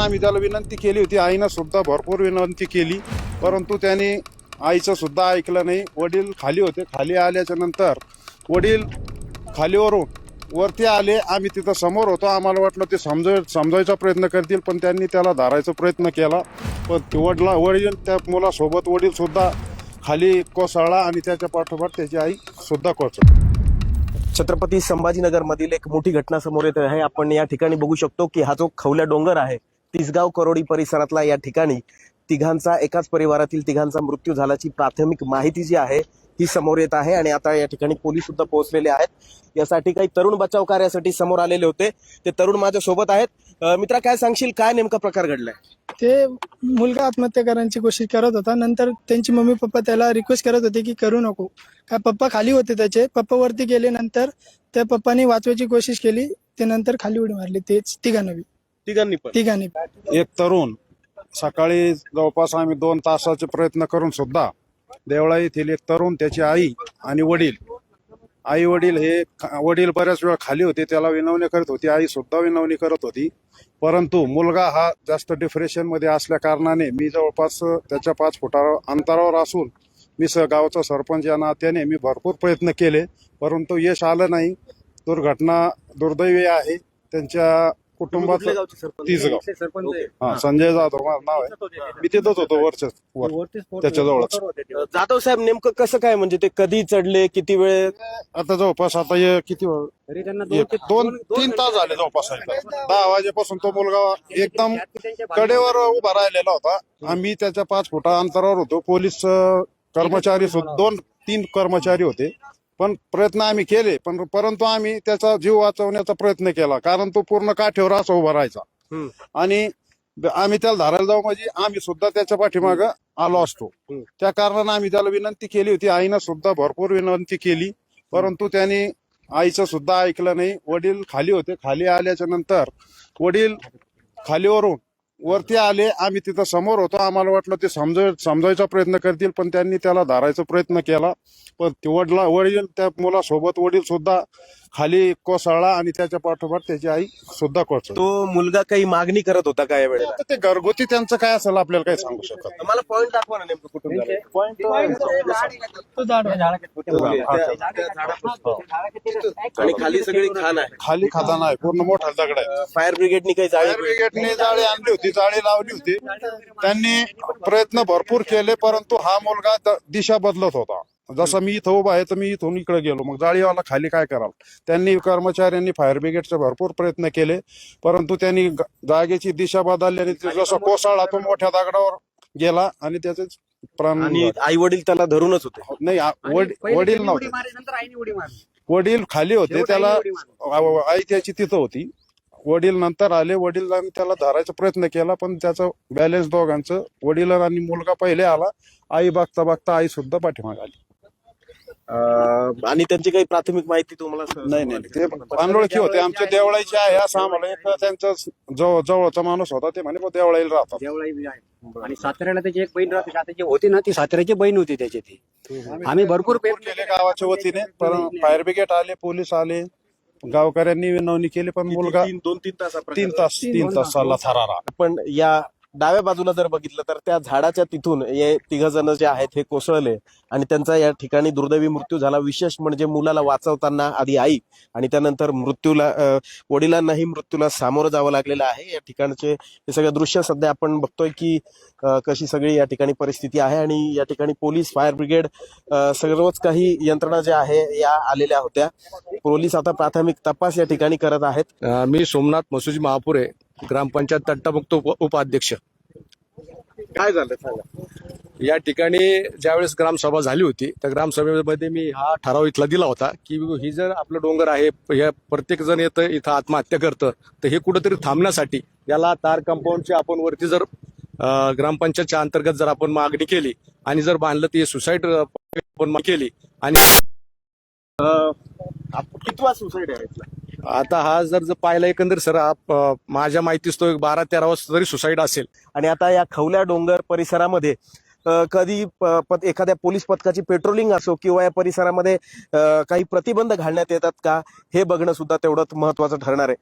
आम्ही त्याला विनंती केली होती, आईनं सुद्धा भरपूर विनंती केली, परंतु त्याने आईचं सुद्धा ऐकलं नाही. वडील खाली होते, खाली आल्याच्या नंतर वडील खालीवरून वरती आले. आम्ही तिथं समोर होतो, आम्हाला वाटलं ते समजायचा प्रयत्न करतील, पण त्यांनी त्याला धरायचा प्रयत्न केला. पण वडील त्या मुलासोबत वडील सुद्धा खाली कोसळला आणि त्याच्या पाठोपाठ त्याची आई सुद्धा कोसळली. छत्रपती संभाजीनगर मधील एक मोठी घटना समोर येत आहे. आपण या ठिकाणी बघू शकतो की हा जो खवल्या डोंगर आहे, तिसगाव करोडी परिसरातला, या ठिकाणी एकाच परिवारातील तिघांचा मृत्यू झाल्याची प्राथमिक माहिती जी आहे ही समोर येत आहे. आणि आता या ठिकाणी पोलीस सुद्धा पोहोचलेले आहेत. यासाठी काही तरुण बचाव कार्यासाठी समोर आलेले होते. ते तरुण माझ्या सोबत आहेत. मित्रा, काय सांगशील, काय नेमका प्रकार घडलाय? ते मुलगा आत्महत्या करण्याची कोशिश करत होता. नंतर त्यांची मम्मी पप्पा त्याला रिक्वेस्ट करत होते की करू नको. काय पप्पा खाली होते, त्याचे पप्पा वरती गेले. नंतर त्या पप्पानी वाचवायची कोशिश केली, ते नंतर खाली उडी मारली. तेच तिघांनी. एक तरुण सकाळी जवळपास आम्ही 2 तासाचे प्रयत्न करून सुद्धा देवळा येथील एक तरुण, त्याची आई आणि वडील बऱ्याच वेळ खाली होते, त्याला विनवणी करत होती, आई सुद्धा विनवणी करत होती. परंतु मुलगा हा जास्त डिप्रेशन मध्ये असल्या कारणाने मी जवळपास त्याच्या 5 फुटावर अंतरावर असून मी गावचा सरपंच या नात्याने मी भरपूर प्रयत्न केले, परंतु यश आलं नाही. दुर्घटना दुर्दैवी आहे. त्यांच्या कुटुंबाचं तिसगाव, संजय जाधव नाव आहे. मी तिथंच होतो त्याच्या जवळच. जाधव साहेब, नेमकं कसं काय, म्हणजे ते कधी चढले, किती वेळ? आता जवळपास किती 2-3 तास झाले जवळपास. 10 वाजेपासून तो मुलगा एकदम कडेवर उभा राहिलेला होता. आम्ही त्याच्या 5 फुटा अंतरावर होतो. पोलीस कर्मचारी 2-3 कर्मचारी होते, पण प्रयत्न आम्ही केले, परंतु आम्ही त्याचा जीव वाचवण्याचा प्रयत्न केला, कारण तो पूर्ण काठेवर असा उभा राहायचा. आणि आम्ही त्याला धरायला जाऊ म्हणजे आम्ही सुद्धा त्याच्या पाठीमागं आलो असतो. त्या कारणाने आम्ही त्याला विनंती केली होती, आईनं सुद्धा भरपूर विनंती केली, परंतु त्याने आईचं सुद्धा ऐकलं नाही. वडील खाली होते, खाली आल्याच्या नंतर वडील खालीवरून वरती आले. आम्ही तिथं समोर होतो, आम्हाला वाटलं ते समजायचा प्रयत्न करतील, पण त्यांनी त्याला धरायचा प्रयत्न केला. पण वडील त्या मुलासोबत वडील सुद्धा खाली कोसळला आणि त्याच्या पाठोपाठ त्याची आई सुद्धा कोसळली. तो मुलगा काही मागणी करत होता का या वेळेला? ते घरगुती त्यांचं काय असेल आपल्याला काही सांगू शकत नाही. मला पॉईंट दाखवा ना, नेमकं कुठून झालंय? आणि खाली सगळी खाण आहे, खाली खदान आहे, पूर्ण मोठा दगड आहे. फायर ब्रिगेडनी काही ब्रिगेडने जाळी आणली होती, जाळी लावली होती. त्यांनी प्रयत्न भरपूर केले, परंतु हा मुलगा दिशा बदलत होता. जसं मी इथं उभा आहे तर मी इथून इकडे गेलो, मग जाळीवाला खाली काय करावं. त्यांनी कर्मचाऱ्यांनी फायर ब्रिगेडचे भरपूर प्रयत्न केले, परंतु त्यांनी जागेची दिशा बदलल्याने जसं कोसळला तो मोठ्या दगडावर गेला आणि त्याचे प्राण. आणि आई वडील त्याला धरूनच होते? नाही, वडील नव्हते, वडील खाली होते. त्याला आई त्याची तिथं होती. वडील नंतर आले. वडिलांनी त्याला धरायचा प्रयत्न केला, पण त्याचा बॅलन्स दोघांचं, वडील आणि मुलगा पहिले आला. आई बघता बघता आई सुद्धा पाठीमागे आली. आणि त्यांची काही प्राथमिक माहिती तुम्हाला? नाही, ते अनोळखी होते, आमच्या देवळाईचे आहे असं आम्हाला. एक त्यांचा जवळचा माणूस होता, ते म्हणे देवळाईला राहतात. आणि साताऱ्याला त्याची एक बहीण राहते, त्याची होती ना, ती साताऱ्याची बहीण होती त्याची. ती आम्ही भरपूर केले गावाच्या वतीने, पण फायर ब्रिगेड आले, पोलीस आले, गावकऱ्यांनी विनवणी केली, पण मुलगा 3 तास चालला थरारा. पण या डाव्या बाजूला जर बघितलं तर त्या झाडाच्या तिथून हे 3 जण जे आहेत हे कोसळले आणि त्यांचा या ठिकाणी दुर्दैवी मृत्यू झाला. विशेष म्हणजे मुलाला वाचवताना आधी आई आणि त्यानंतर वडिलांनाही मृत्यूला सामोरं जावं लागलेलं आहे. या ठिकाणचे हे सगळं दृश्य सध्या आपण बघतोय की कशी सगळी या ठिकाणी परिस्थिती आहे. आणि या ठिकाणी पोलीस, फायर ब्रिगेड, सर्वच काही यंत्रणा ज्या आहे या आलेल्या होत्या. पोलीस आता प्राथमिक तपास या ठिकाणी करत आहेत. मी सोमनाथ मसुजी महापुरे, ग्रामपंचायत तट्टामुक्त उपाध्यक्ष. काय झालं सांगा. या ठिकाणी ज्यावेळेस ग्रामसभा झाली होती त्या ग्रामसभेमध्ये मी हा ठराव इथला दिला होता की ही जर आपलं डोंगर आहे, हे प्रत्येक जण येतं इथं आत्महत्या करतं, तर हे कुठंतरी थांबण्यासाठी याला तार कंपाऊंडची आपण वरती जर ग्रामपंचायतच्या अंतर्गत जर आपण मागणी केली आणि जर बांधलं तर सुसाईड आपण केली. आणि कितवा सुसाईड आहे? आता हा जर पाहिला एकंदर सर, माझ्या माहितीस तो 12-13 वाजता तरी सुसाईड असेल. आणि आता या खवल्या डोंगर परिसरामध्ये कधी एखाद्या पोलीस पथकाची पेट्रोलिंग असो किंवा या परिसरामध्ये काही प्रतिबंध घालण्यात येतात का, हे बघणं सुद्धा तेवढंच महत्वाचं ठरणार आहे.